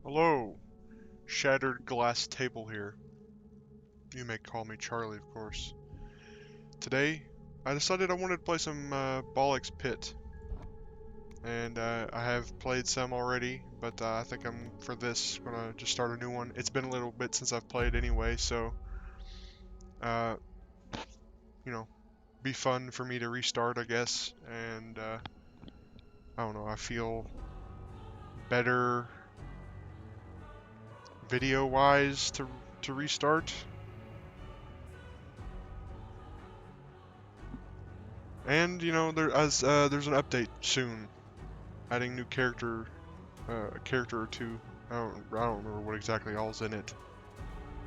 Hello, shattered glass table here. You may call me Charlie, of course. Today, I decided I wanted to play some BALLXPIT, and I have played some already, but I think I'm, for this, gonna just start a new one. It's been a little bit since I've played anyway, so, uh, you know, be fun for me to restart, I guess, and, I don't know, I feel better video-wise to restart. And there's an update soon, adding new a character or two. I don't remember what exactly all's in it.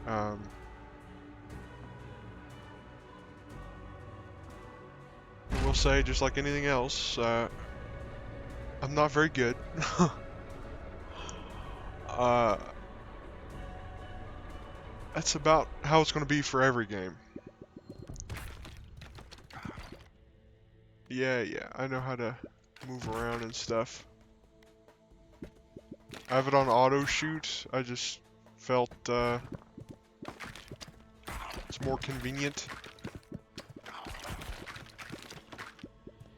Um, I will say, just like anything else, I'm not very good. uh, that's about how it's going to be for every game. Yeah, I know how to move around and stuff. I have it on auto shoot. I just felt it's more convenient.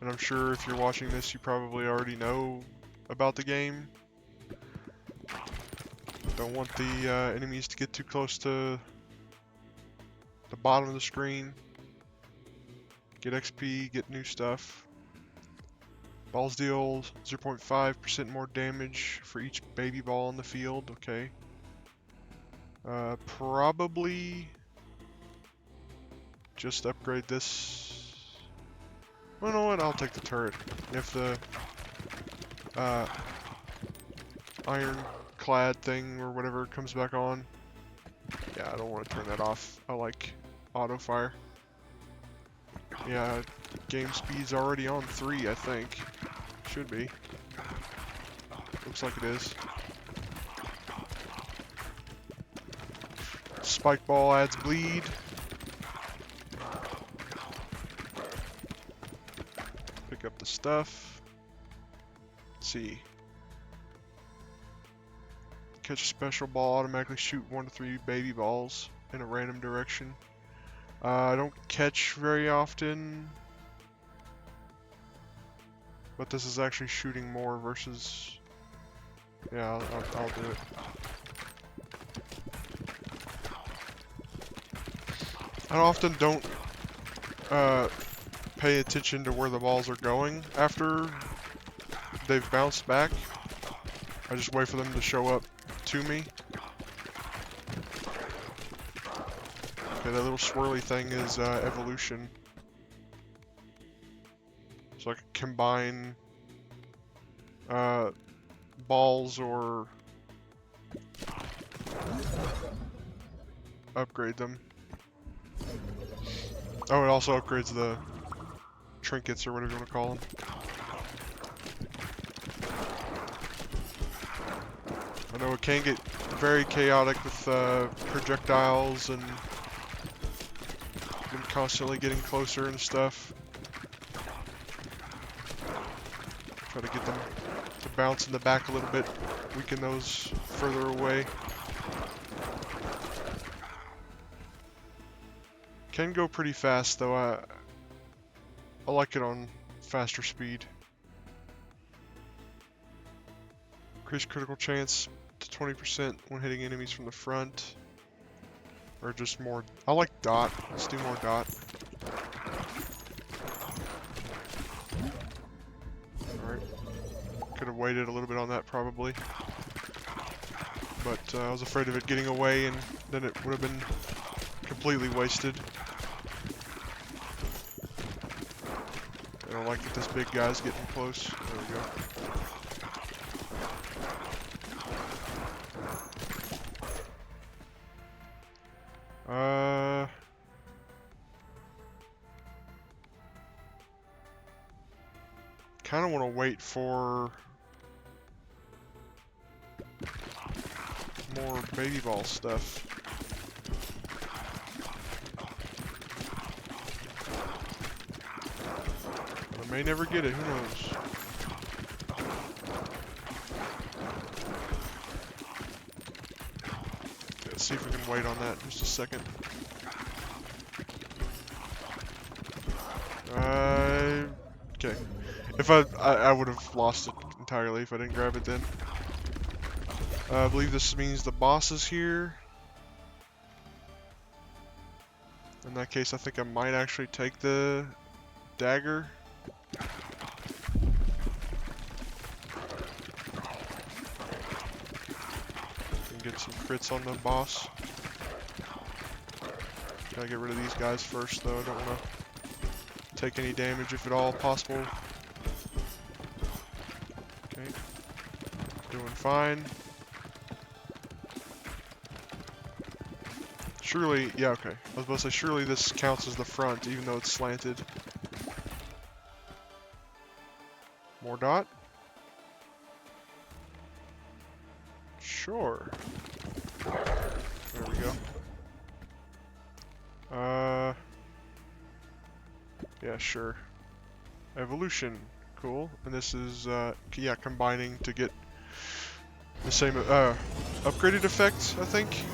And I'm sure if you're watching this, you probably already know about the game. Don't want the enemies to get too close to the bottom of the screen. Get XP, get new stuff. Balls deal 0.5% more damage for each baby ball on the field. Okay. Probably just upgrade this. Well, you know what? I'll take the turret. If the ironclad thing or whatever comes back on. Yeah, I don't want to turn that off. I like auto fire. Yeah, game speed's already on 3, I think. Should be. Looks like it is. Spike ball adds bleed. Pick up the stuff. Let's see. Catch a special ball, automatically shoot 1 to 3 baby balls in a random direction. I don't catch very often, but this is actually shooting more versus... Yeah, I'll do it. I often don't pay attention to where the balls are going after they've bounced back. I just wait for them to show up to me. Okay, that little swirly thing is evolution. So I can combine balls or upgrade them. Oh, it also upgrades the trinkets or whatever you want to call them. I know it can get very chaotic with projectiles and them constantly getting closer and stuff. Try to get them to bounce in the back a little bit, weaken those further away. Can go pretty fast though. I like it on faster speed. Increase critical chance to 20% when hitting enemies from the front. Or just more. I like dot. Let's do more dot. Alright. Could have waited a little bit on that probably. But I was afraid of it getting away and then it would have been completely wasted. I don't like that this big guy's getting close. There we go. Kind of want to wait for more baby ball stuff. I may never get it, who knows? Let's see if we can wait on that just a second. Okay. If I would have lost it entirely if I didn't grab it then. I believe this means the boss is here. In that case, I think I might actually take the dagger. And get some crits on the boss. Gotta get rid of these guys first though, I don't want to take any damage if at all possible. Okay. Doing fine. Surely, yeah, okay. I was about to say, surely this counts as the front, even though it's slanted. More dot? Sure. There we go. Yeah, sure. Evolution. Cool. And this is, yeah, combining to get the same, upgraded effect, I think.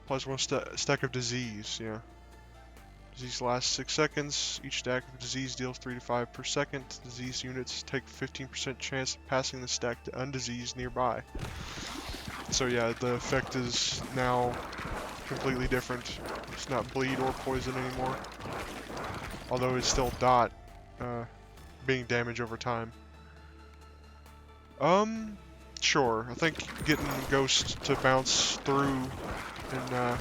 Plus one stack of disease, yeah. Disease lasts 6 seconds. Each stack of disease deals 3 to 5 per second. Disease units take 15% chance of passing the stack to undiseased nearby. So yeah, the effect is now completely different. It's not bleed or poison anymore. Although it's still dot, being damage over time. Sure. I think getting Ghost to bounce through and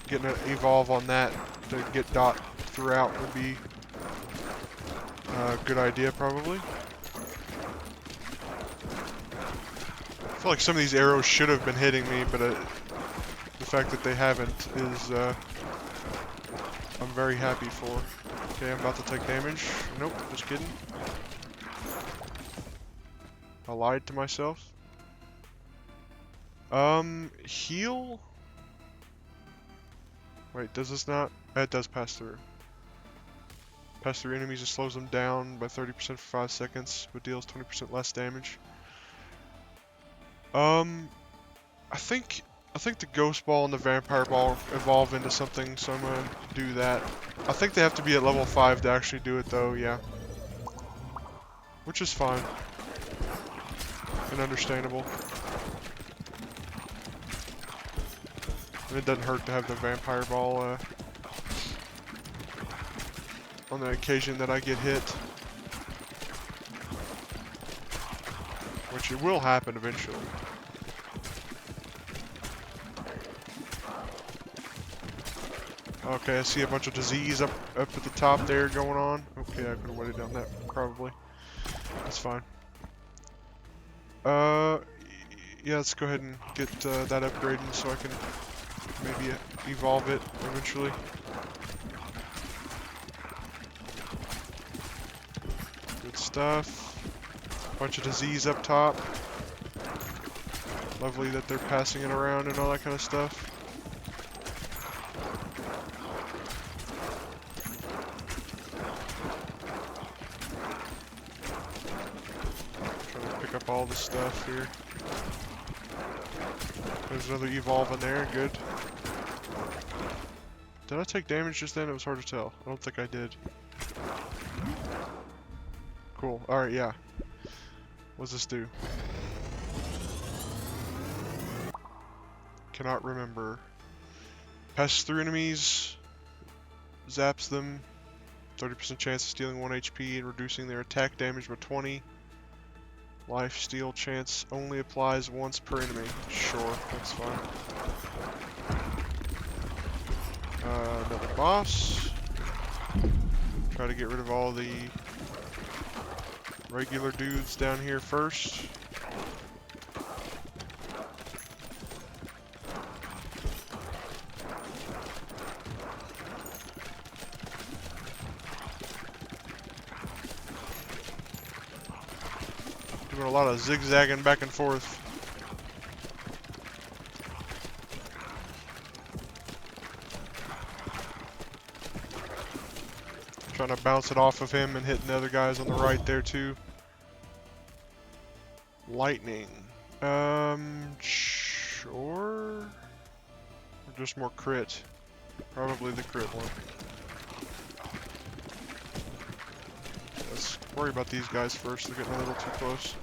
getting an evolve on that to get dot throughout would be a good idea, probably. I feel like some of these arrows should have been hitting me, but the fact that they haven't is, I'm very happy for. Okay, I'm about to take damage. Nope, just kidding. I lied to myself. Heal? Wait, does this not? It does pass through. Pass through enemies, it slows them down by 30% for 5 seconds, but deals 20% less damage. I think the Ghost Ball and the Vampire Ball evolve into something, so I'm gonna do that. I think they have to be at level 5 to actually do it though, yeah. Which is fine. And understandable. And it doesn't hurt to have the Vampire Ball, on the occasion that I get hit. Which it will happen eventually. Okay, I see a bunch of disease up at the top there going on. Okay, I could have waited down that probably. That's fine. Yeah, let's go ahead and get that upgraded so I can maybe evolve it eventually. Good stuff. Bunch of disease up top. Lovely that they're passing it around and all that kind of stuff. Pick up all the stuff here. There's another evolve in there, good. Did I take damage just then? It was hard to tell. I don't think I did. Cool, alright, yeah. What's this do? Cannot remember. Passes through enemies, zaps them, 30% chance of stealing 1 HP and reducing their attack damage by 20. Life steal chance only applies once per enemy. Sure, that's fine. Another boss. Try to get rid of all the regular dudes down here first. Doing a lot of zigzagging back and forth. Trying to bounce it off of him and hitting the other guys on the right there too. Lightning. Or just more crit. Probably the crit one. Let's worry about these guys first. They're getting a little too close.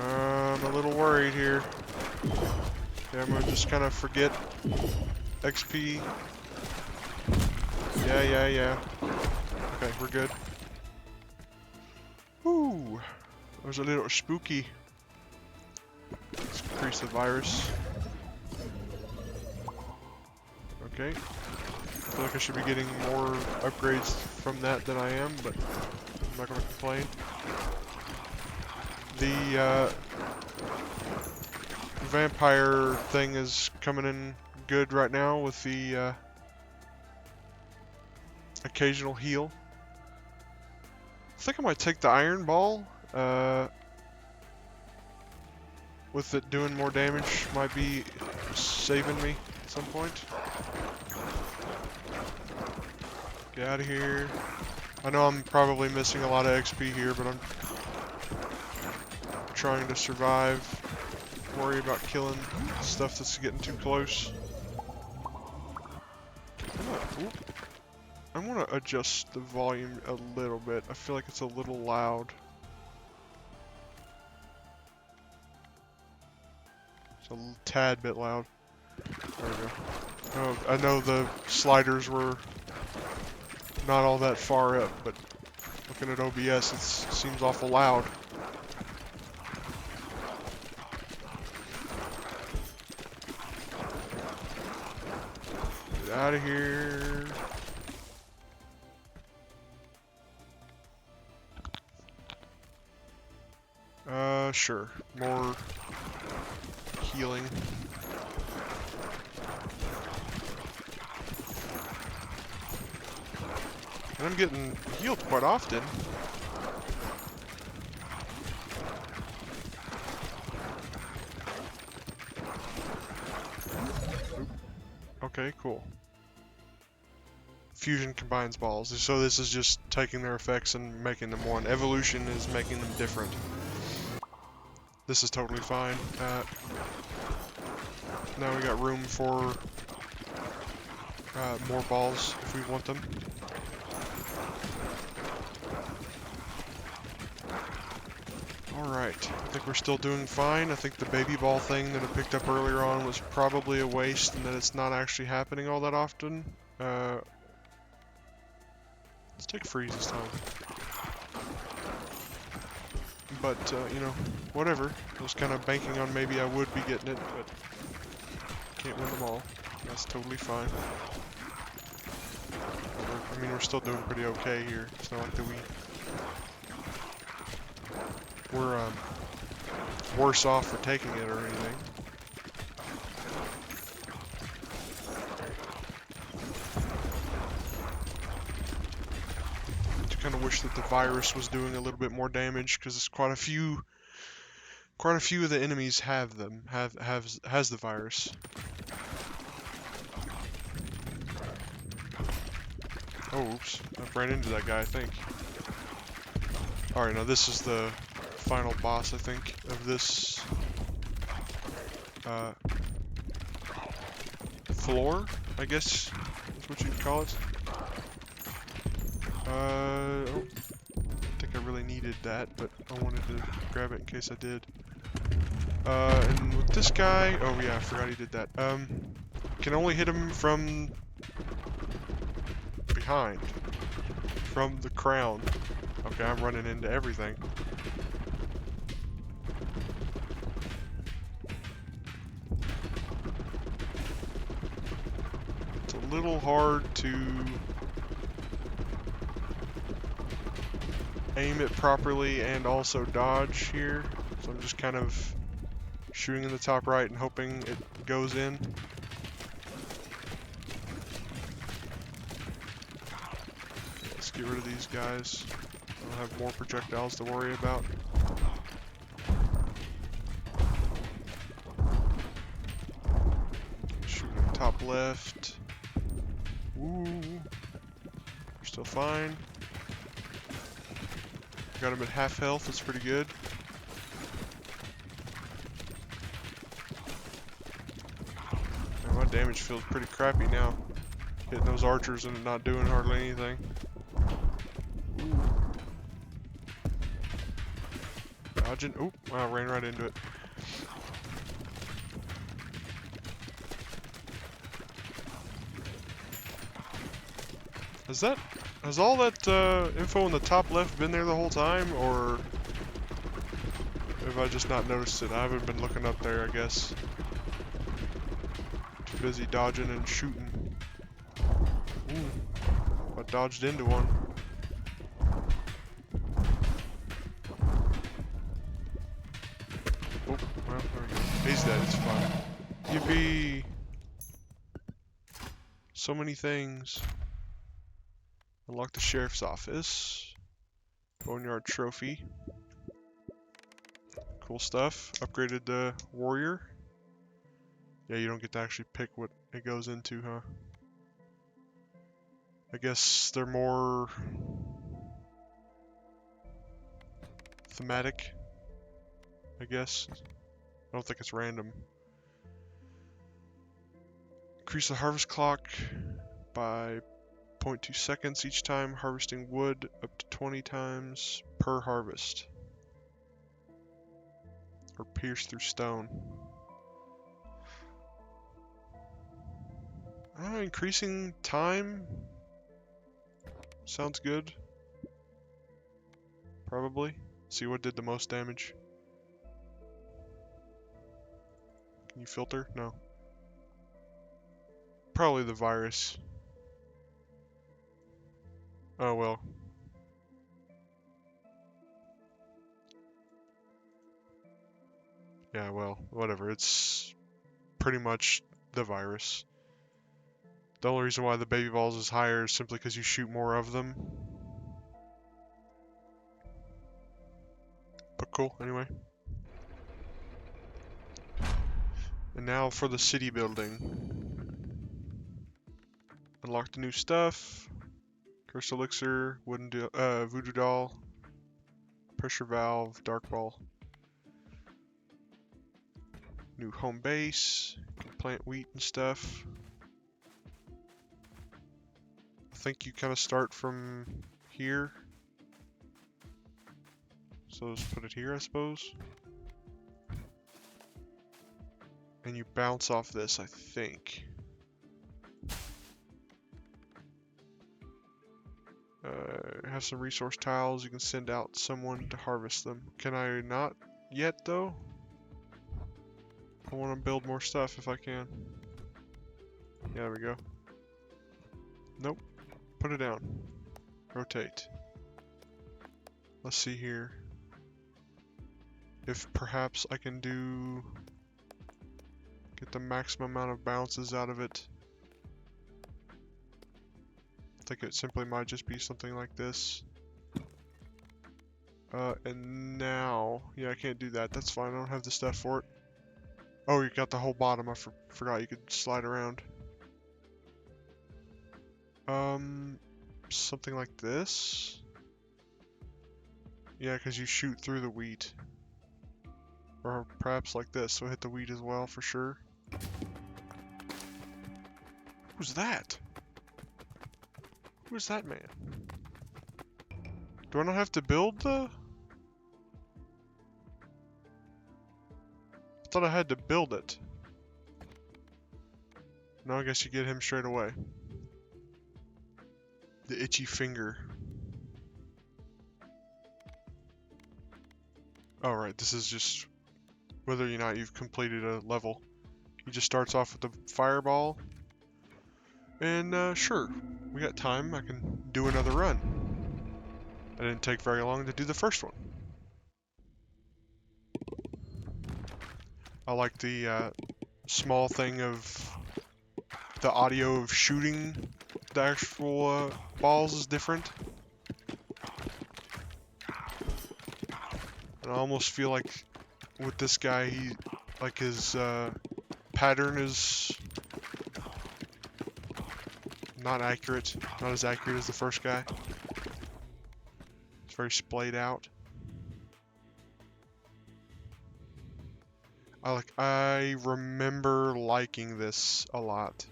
I'm a little worried here. Yeah, I'm gonna just kind of forget XP. Yeah. Okay, we're good. Ooh, that was a little spooky. Let's increase the virus. Okay. I feel like I should be getting more upgrades from that than I am, but I'm not gonna complain. The vampire thing is coming in good right now with the occasional heal. I think I might take the iron ball. With it doing more damage, might be saving me at some point. Get out of here. I know I'm probably missing a lot of XP here, but I'm trying to survive. Worry about killing stuff that's getting too close. I want to adjust the volume a little bit. I feel like it's a little loud. It's a tad bit loud. There we go. Oh, I know the sliders were not all that far up, but looking at OBS, it seems awful loud. Get out of here. Sure. More healing. And I'm getting healed quite often. Oop. Okay, cool. Fusion combines balls. So this is just taking their effects and making them one. Evolution is making them different. This is totally fine. Now we got room for more balls if we want them. Alright, I think we're still doing fine. I think the baby ball thing that I picked up earlier on was probably a waste and that it's not actually happening all that often. Let's take freeze this time. But, you know, whatever. I was kind of banking on maybe I would be getting it, but can't win them all. That's totally fine. I mean, we're still doing pretty okay here. It's not like that we're worse off for taking it or anything. I kind of wish that the virus was doing a little bit more damage because quite a few of the enemies has the virus. Oh, oops! I ran into that guy, I think. All right, now this is the final boss, I think, of this floor, I guess is what you'd call it. I don't think I really needed that, but I wanted to grab it in case I did. And with this guy, oh yeah, I forgot he did that. Can only hit him from behind, from the crown. Okay, I'm running into everything. It's a little hard to aim it properly and also dodge here, so I'm just kind of shooting in the top right and hoping it goes in. Let's get rid of these guys. I'll have more projectiles to worry about. Shooting top left. Ooh, we're still fine. Got him at half health, that's pretty good. damage feels pretty crappy now. Hitting those archers and not doing hardly anything. Dodging. Oh, wow, ran right into it. Has all that info in the top left been there the whole time, or have I just not noticed it? I haven't been looking up there, I guess. Too busy dodging and shooting. Ooh, I dodged into one. Oh, well, there we go. He's dead, it's fine. Yippee! So many things. Unlock the sheriff's office. Boneyard trophy. Cool stuff. Upgraded the warrior. Yeah, you don't get to actually pick what it goes into, huh? I guess they're more thematic, I guess. I don't think it's random. Increase the harvest clock by 0.2 seconds each time harvesting wood, up to 20 times per harvest. Or pierce through stone. Increasing time sounds good. Probably. See what did the most damage. Can you filter? No. Probably the virus. Oh well. Yeah, well, whatever. It's pretty much the virus. The only reason why the baby balls is higher is simply because you shoot more of them. But cool, anyway. And now for the city building. Unlock the new stuff. Cursed elixir, voodoo doll, pressure valve, dark ball. New home base. Can plant wheat and stuff. I think you kind of start from here. So let's put it here, I suppose. And you bounce off this, I think. Have some resource tiles. You can send out someone to harvest them. Can I not yet, though? I want to build more stuff if I can. Yeah, there we go. Nope. Put it down. Rotate. Let's see here. If perhaps I can get the maximum amount of bounces out of it. I think it simply might just be something like this. And now, yeah, I can't do that. That's fine. I don't have the stuff for it. Oh, you got the whole bottom. I forgot you could slide around. Something like this. Yeah, because you shoot through the wheat. Or perhaps like this, so hit the wheat as well for sure. Who's that? Who's that man? Do I not have to build the... I thought I had to build it. No, I guess you get him straight away. The itchy finger. Alright, this is just whether or not you've completed a level. He just starts off with the fireball. And sure, we got time. I can do another run. It didn't take very long to do the first one. I like the small thing of the audio of shooting the actual balls is different. And I almost feel like with this guy, his pattern is not accurate, not as accurate as the first guy. It's very splayed out. I remember liking this a lot.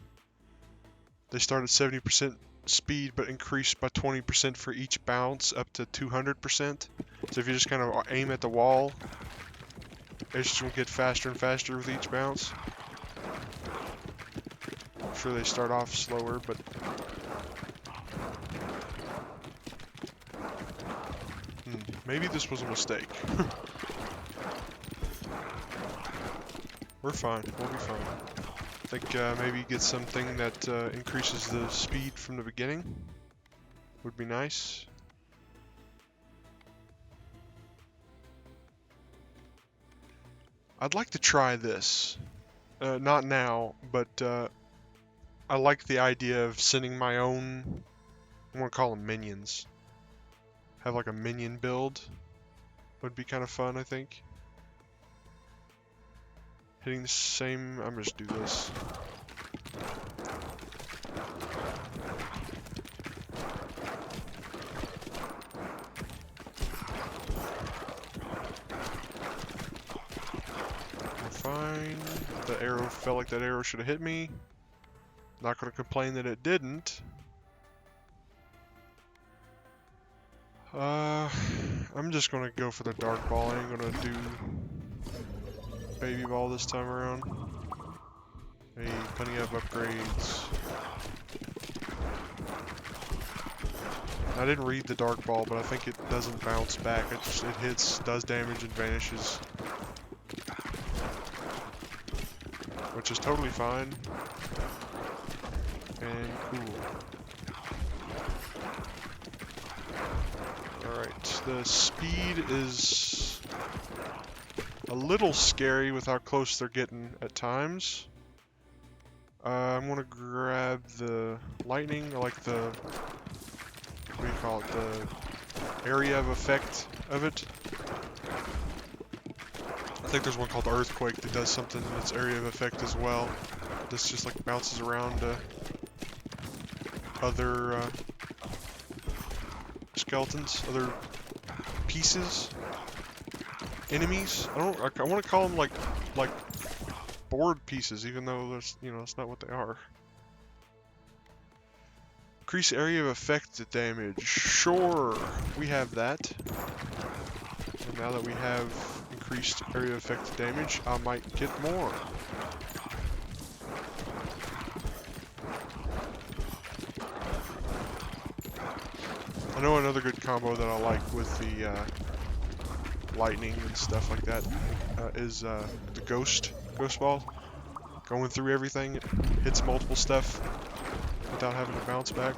They start at 70% speed, but increase by 20% for each bounce, up to 200%. So if you just kind of aim at the wall, it just will get faster and faster with each bounce. I'm sure they start off slower, but maybe this was a mistake. We're fine. We'll be fine. I think maybe get something that increases the speed from the beginning. Would be nice. I'd like to try this. Not now, but I like the idea of sending my own, I want to call them minions. Have like a minion build. Would be kind of fun, I think. Hitting the same, I'm just do this. We're fine. The arrow felt like that arrow should have hit me. Not gonna complain that it didn't. I'm just gonna go for the dark ball. I ain't gonna do baby ball this time around. Hey, plenty of upgrades. I didn't read the dark ball, but I think it doesn't bounce back. It hits, does damage, and vanishes. Which is totally fine. And cool. Alright, the speed is a little scary with how close they're getting at times. I'm gonna grab the lightning, I like the, what do you call it, the area of effect of it. I think there's one called Earthquake that does something in its area of effect as well. This just like bounces around other skeletons, other pieces, enemies. I want to call them like board pieces, even though that's, you know, that's not what they are. Increase area of effect damage. Sure, we have that. And now that we have increased area of effect damage, I might get more. I know another good combo that I like with the lightning and stuff like that is the ghost ball. Going through everything, it hits multiple stuff without having to bounce back.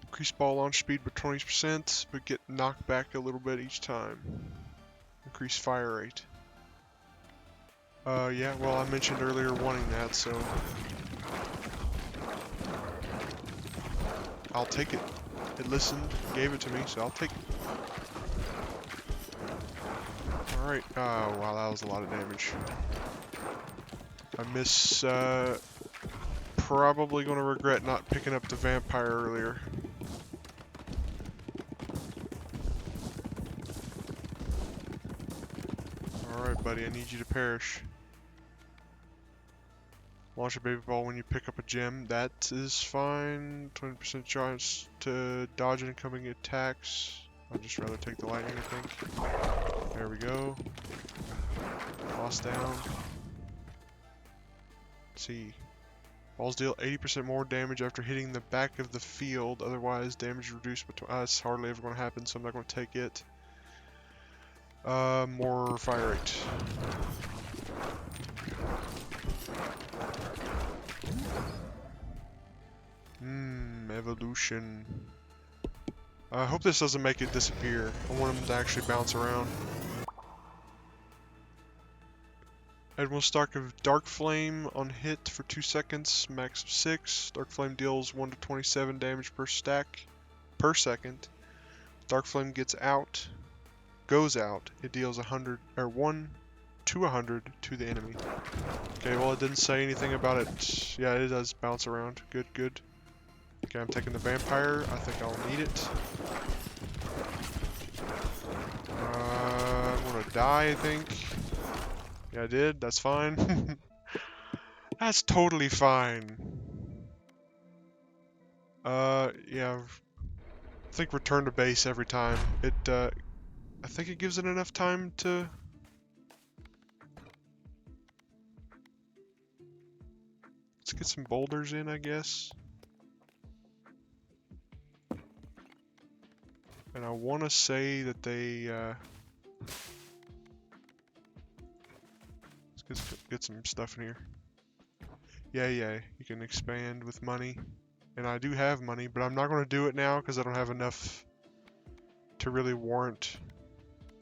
Increase ball launch speed by 20%, but get knocked back a little bit each time. Increase fire rate. Yeah, well, I mentioned earlier wanting that, so I'll take it. It listened, gave it to me, so I'll take it. Alright, oh wow, that was a lot of damage. I miss, probably gonna regret not picking up the vampire earlier. Alright buddy, I need you to perish. Launch a baby ball when you pick up a gem. That is fine. 20% chance to dodge incoming attacks. I'd just rather take the lightning, I think. There we go. Lost down. Let's see. Balls deal 80% more damage after hitting the back of the field. Otherwise, damage reduced between us. Hardly ever going to happen, so I'm not going to take it. More fire rate. Evolution. I hope this doesn't make it disappear. I want them to actually bounce around. Add one stock of Dark Flame on hit for 2 seconds, max of 6. Dark Flame deals 1 to 27 damage per stack per second. Dark Flame goes out. It deals 1 to 100 to the enemy. Okay, well it didn't say anything about it. Yeah, it does bounce around. Good, good. Okay, I'm taking the vampire. I think I'll need it. die, I think. Yeah, I did. That's fine. That's totally fine. Yeah. I think return to base every time. I think it gives it enough time to... Let's get some boulders in, I guess. And I want to say that they, let's get some stuff in here. Yeah, you can expand with money. And I do have money, but I'm not going to do it now because I don't have enough to really warrant,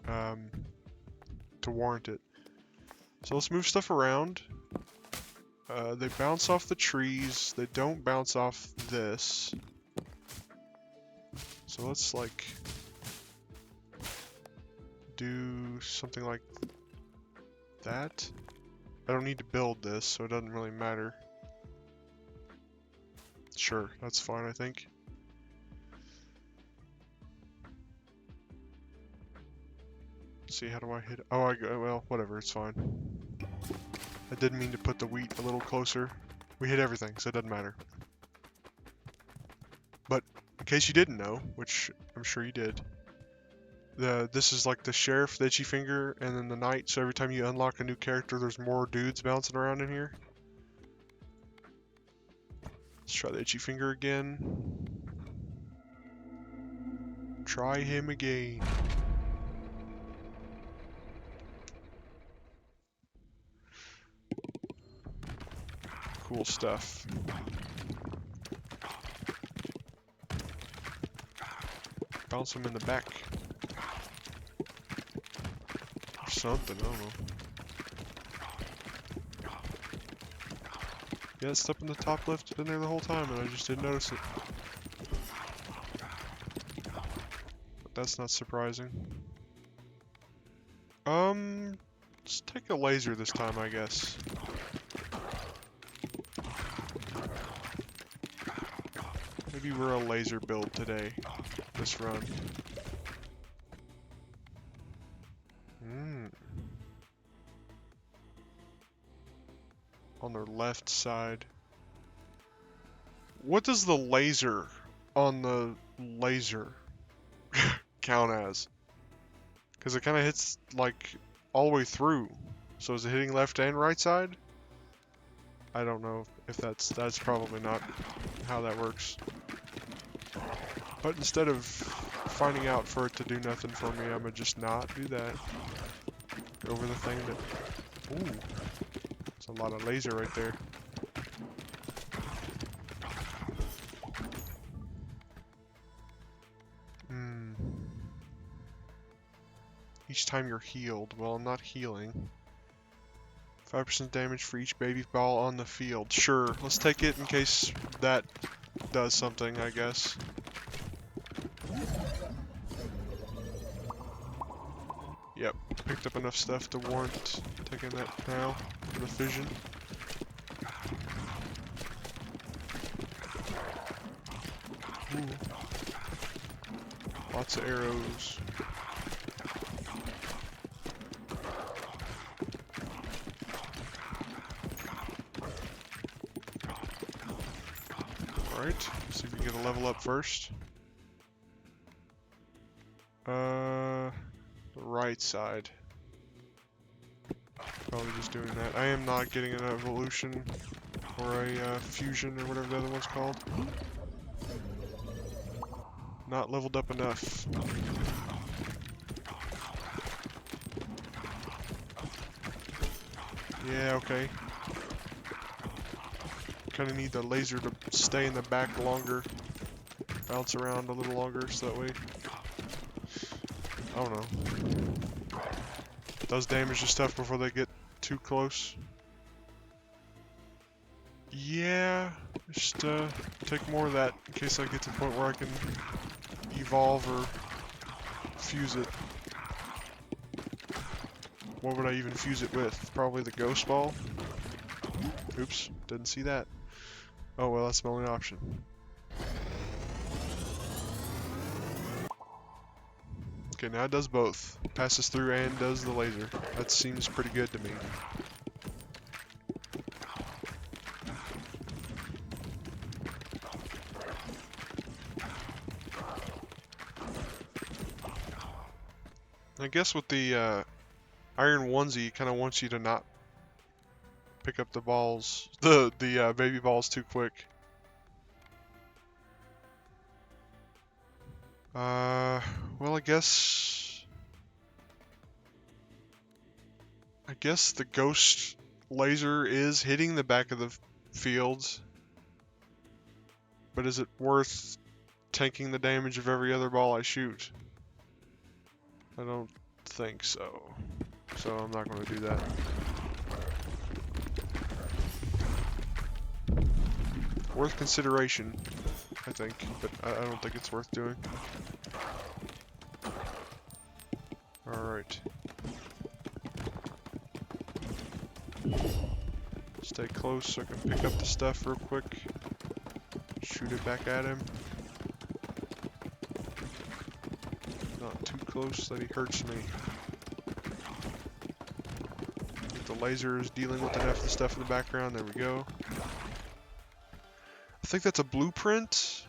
it. So let's move stuff around. They bounce off the trees. They don't bounce off this. So let's, like, do something like that. I don't need to build this, so it doesn't really matter. Sure, that's fine, I think. Let's see, how do I hit it? Oh, well, whatever, it's fine. I didn't mean to put the wheat a little closer. We hit everything, so it doesn't matter. But, in case you didn't know, which I'm sure you did, this is like the sheriff, the itchy finger, and then the knight, so every time you unlock a new character, there's more dudes bouncing around in here. Let's try the itchy finger again. Try him again. Cool stuff. Bounce him in the back. Or something, I don't know. Yeah, it's up in the top left, it's been there the whole time and I just didn't notice it. But that's not surprising. Let's take a laser this time, I guess. Maybe we're a laser build today, this run. On their left side. What does the laser on the laser count as? Because it kind of hits, like, all the way through. So is it hitting left and right side? I don't know if that's probably not how that works. But instead of finding out for it to do nothing for me, I'm gonna just not do that. Go over the thing that... Ooh. There's a lot of laser right there. Each time you're healed. Well, I'm not healing. 5% damage for each baby ball on the field. Sure, let's take it in case that does something, I guess. Yep, picked up enough stuff to warrant taking that now for the fission. Ooh. Lots of arrows. Alright, see if we can get a level up first. The right side. Probably just doing that. I am not getting an evolution or a fusion or whatever the other one's called. Not leveled up enough. Yeah, okay. Kind of need the laser to stay in the back longer. Bounce around a little longer so that way... I don't know. Does damage to stuff before they get too close. Yeah, just take more of that in case I get to the point where I can evolve or fuse it. What would I even fuse it with? Probably the ghost ball? Oops, didn't see that. Oh well, that's my only option. Okay, now it does both. Passes through and does the laser. That seems pretty good to me. I guess with the iron onesie, it kind of wants you to not pick up the balls, the baby balls too quick. Well, I guess the ghost laser is hitting the back of the fields, but is it worth tanking the damage of every other ball I shoot? I don't think so. So I'm not going to do that. Worth consideration, I think, but I don't think it's worth doing. Alright. Stay close so I can pick up the stuff real quick. Shoot it back at him. Not too close that he hurts me. The laser is dealing with enough of the stuff in the background. There we go. I think that's a blueprint.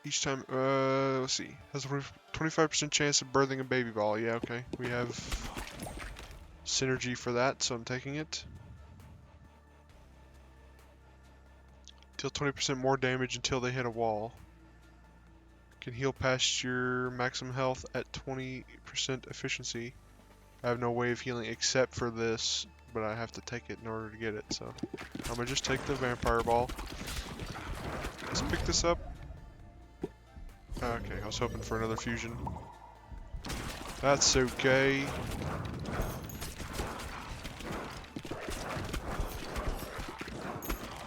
Each time, let's see. Has a 25% chance of birthing a baby ball. Yeah, okay. We have synergy for that, so I'm taking it. Deal 20% more damage until they hit a wall. Can heal past your maximum health at 20% efficiency. I have no way of healing except for this, but I have to take it in order to get it, so I'm gonna just take the vampire ball. Let's pick this up. Okay, I was hoping for another fusion. That's okay.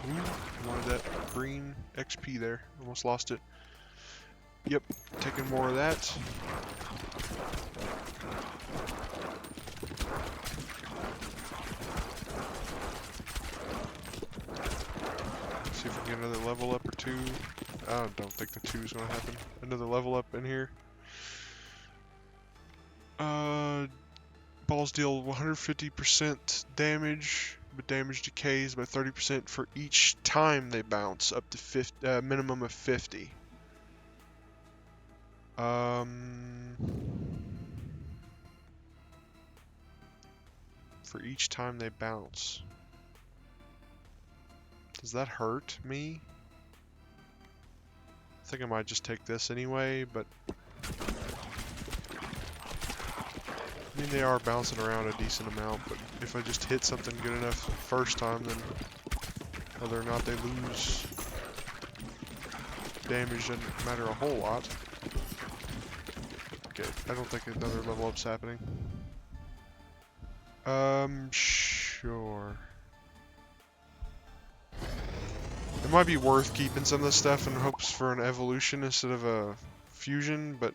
Ooh, wanted that green XP there. Almost lost it. Yep, taking more of that. See if we can get another level up or two. I don't think the 2 is going to happen. Another level up in here. Balls deal 150% damage, but damage decays by 30% for each time they bounce, up to 50, minimum of 50. For each time they bounce. Does that hurt me? I think I might just take this anyway, but I mean, they are bouncing around a decent amount, but if I just hit something good enough the first time, then whether or not they lose damage doesn't matter a whole lot. Okay, I don't think another level up's happening. Sure. It might be worth keeping some of this stuff in hopes for an evolution instead of a fusion, but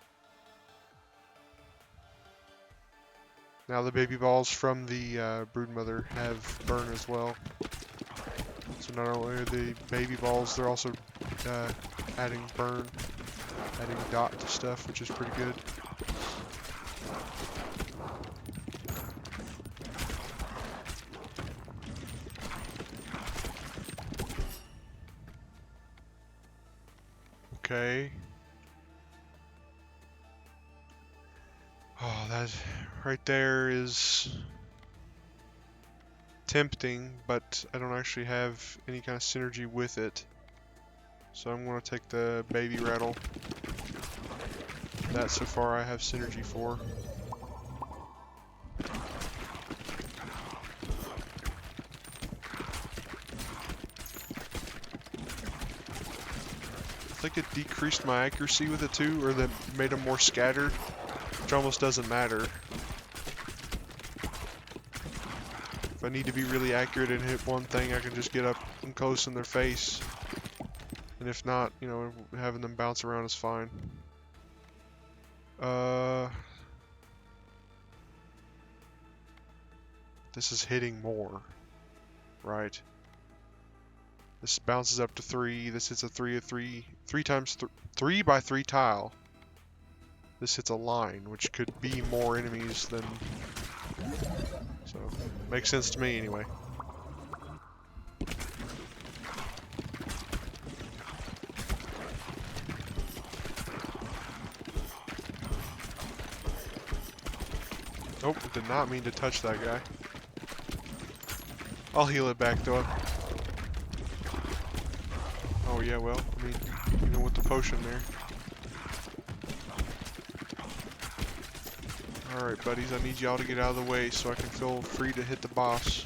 now the baby balls from the broodmother have burn as well. So not only are the baby balls, they're also adding burn, adding dot to stuff, which is pretty good. Okay. Oh, that right there is tempting, but I don't actually have any kind of synergy with it. So I'm going to take the baby rattle. That so far I have synergy for. I think it decreased my accuracy with it too, or that made them more scattered, which almost doesn't matter. If I need to be really accurate and hit one thing, I can just get up and close in their face. And if not, you know, having them bounce around is fine. This is hitting more, right? This bounces up to 3. This hits a 3 by 3 tile. this hits a line, which could be more enemies than... So, makes sense to me anyway. Nope, did not mean to touch that guy. I'll heal it back though. Oh yeah, well, I mean, you know, with the potion there. Alright, buddies, I need y'all to get out of the way so I can feel free to hit the boss.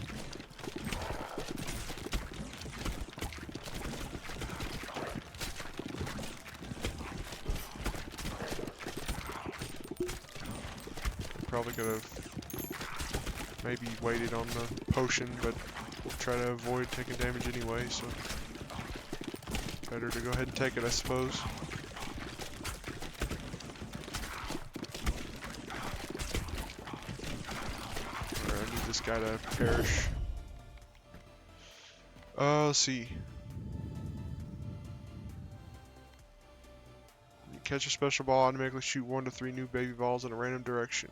Probably could have maybe waited on the potion, but try to avoid taking damage anyway, so better to go ahead and take it, I suppose. Alright, I need this guy to perish. Let's see. You catch a special ball, automatically shoot 1 to 3 new baby balls in a random direction.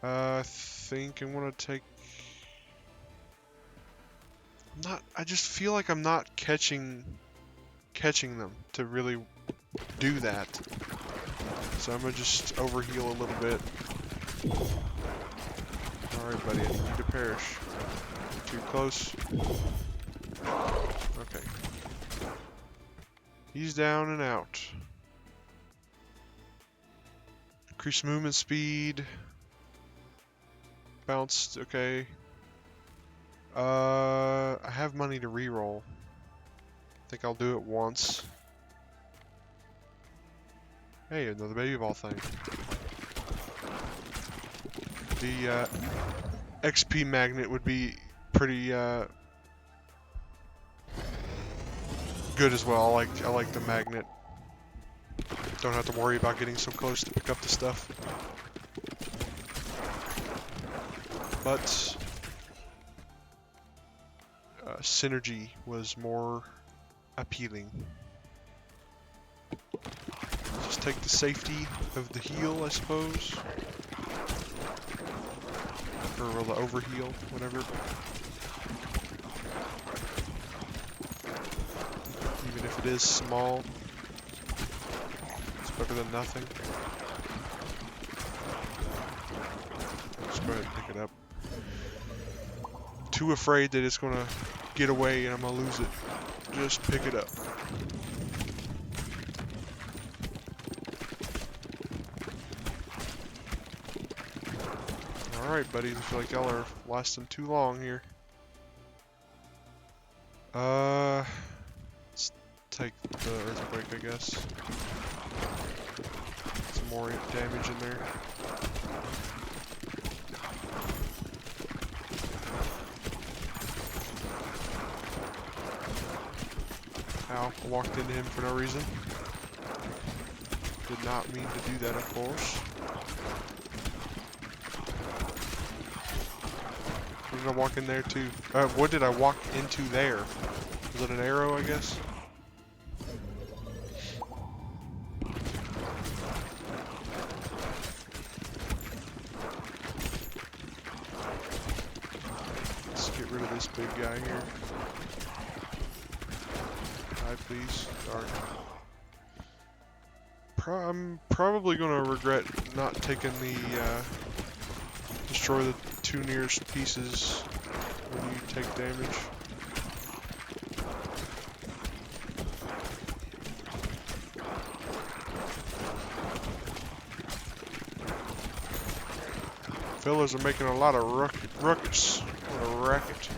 I think I'm gonna take... I just feel like I'm not catching them to really do that. So I'm gonna just overheal a little bit. Alright, buddy, I need you to perish. Too close. Okay. He's down and out. Increase movement speed. Bounced, okay. I have money to reroll. I think I'll do it once. Hey, another baby ball thing. The XP magnet would be pretty good as well. I like the magnet. Don't have to worry about getting so close to pick up the stuff. But synergy was more appealing. Just take the safety of the heal, I suppose. Or the overheal, whatever. Even if it is small, it's better than nothing. Just go ahead and pick it up. Too afraid that it's gonna get away and I'm gonna lose it. Just pick it up. Alright, buddies, I feel like y'all are lasting too long here. Let's take the earthquake, I guess. Some more damage in there. Ow, I walked into him for no reason. Did not mean to do that, of course. What did I walk in there to? What did I walk into there? Was it an arrow, I guess? Let's get rid of this big guy here. Die, please. Darn. I'm probably gonna regret not taking the destroy the 2 nearest pieces when you take damage. Fellas are making a lot of ruckus. What a racket.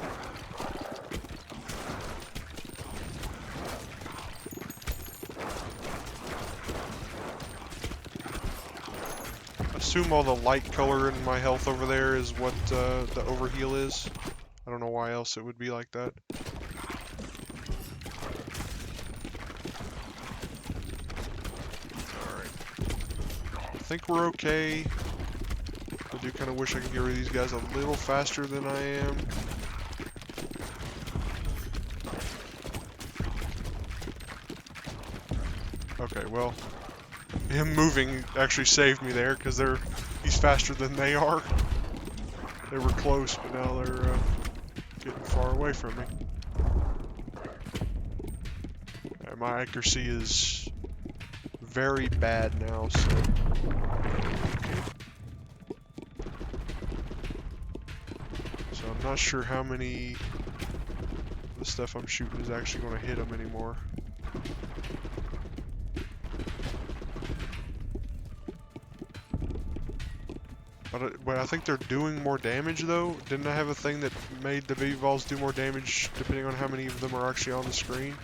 Assume all the light color in my health over there is what the overheal is. I don't know why else it would be like that. Alright. I think we're okay. I do kind of wish I could get rid of these guys a little faster than I am. Okay, well, Him moving actually saved me there, because he's faster than they are. They were close, but now they're getting far away from me. My accuracy is very bad now, so... So I'm not sure how many of the stuff I'm shooting is actually going to hit them anymore. But I think they're doing more damage, though. Didn't I have a thing that made the baby balls do more damage depending on how many of them are actually on the screen?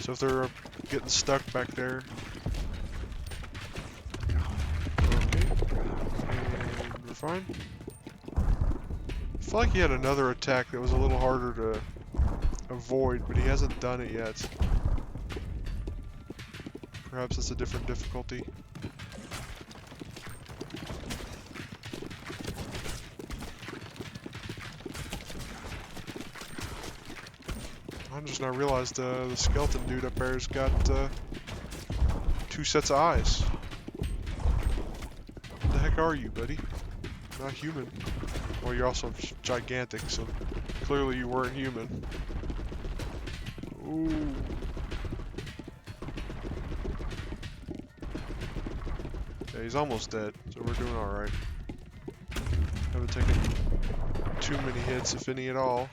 So if they're getting stuck back there... Okay. And we're fine. I feel like he had another attack that was a little harder to avoid, but he hasn't done it yet. Perhaps it's a different difficulty. I just now realized the skeleton dude up there's got 2 sets of eyes. What the heck are you, buddy? Not human. Well, you're also gigantic, so clearly you weren't human. Ooh. Yeah, he's almost dead, so we're doing alright. Haven't taken too many hits, if any at all.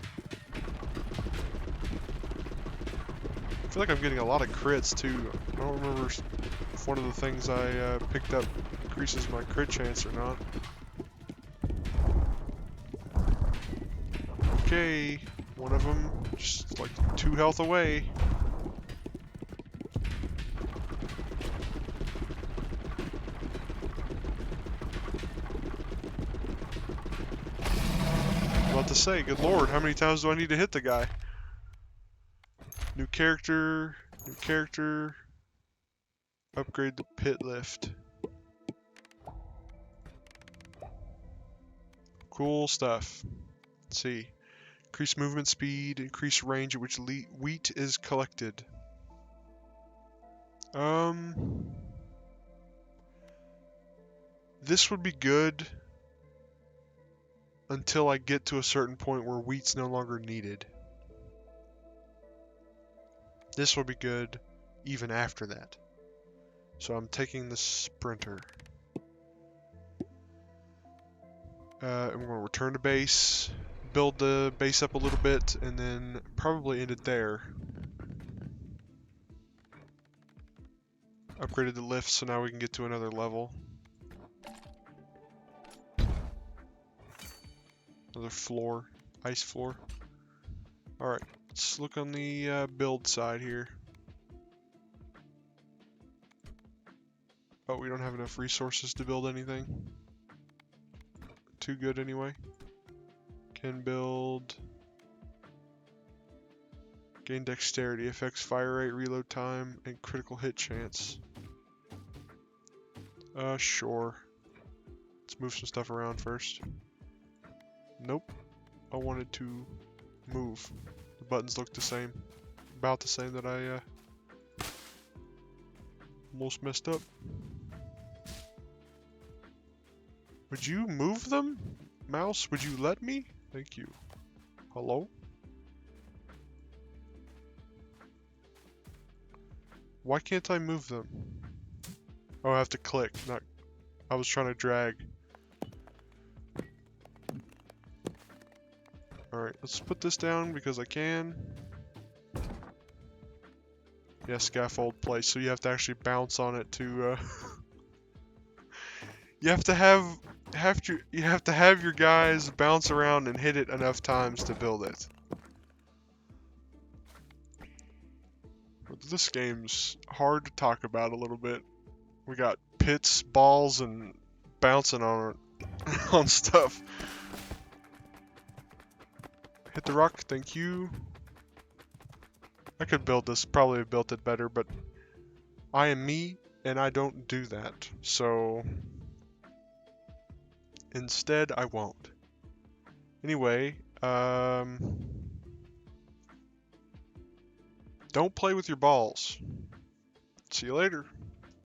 I feel like I'm getting a lot of crits too. I don't remember if one of the things I picked up increases my crit chance or not. Okay, one of them just like 2 health away. About to say, good lord, how many times do I need to hit the guy? New character, upgrade the pit lift. Cool stuff. Let's see. Increase movement speed, increase range at which wheat is collected. This would be good until I get to a certain point where wheat's no longer needed. This will be good even after that. So I'm taking the sprinter. I'm going to return to base, build the base up a little bit, and then probably end it there. Upgraded the lift, so now we can get to another level. Another floor, ice floor. Alright, let's look on the build side here. Oh, we don't have enough resources to build anything. Too good anyway. Can build... Gain dexterity, affects fire rate, reload time, and critical hit chance. Sure. Let's move some stuff around first. Nope. I wanted to move. The buttons look the same. About the same that I almost messed up. Would you move them? Mouse, would you let me? Thank you. Hello? Why can't I move them? Oh, I have to click, not... I was trying to drag. Alright, let's put this down because I can. Yeah, scaffold place, so you have to actually bounce on it to, You have to have your guys bounce around and hit it enough times to build it. This game's hard to talk about a little bit. We got pits, balls, and bouncing on on stuff. Hit the rock, thank you. I could build this, probably have built it better, but I am me, and I don't do that. So instead, I won't. Anyway, don't play with your balls. See you later.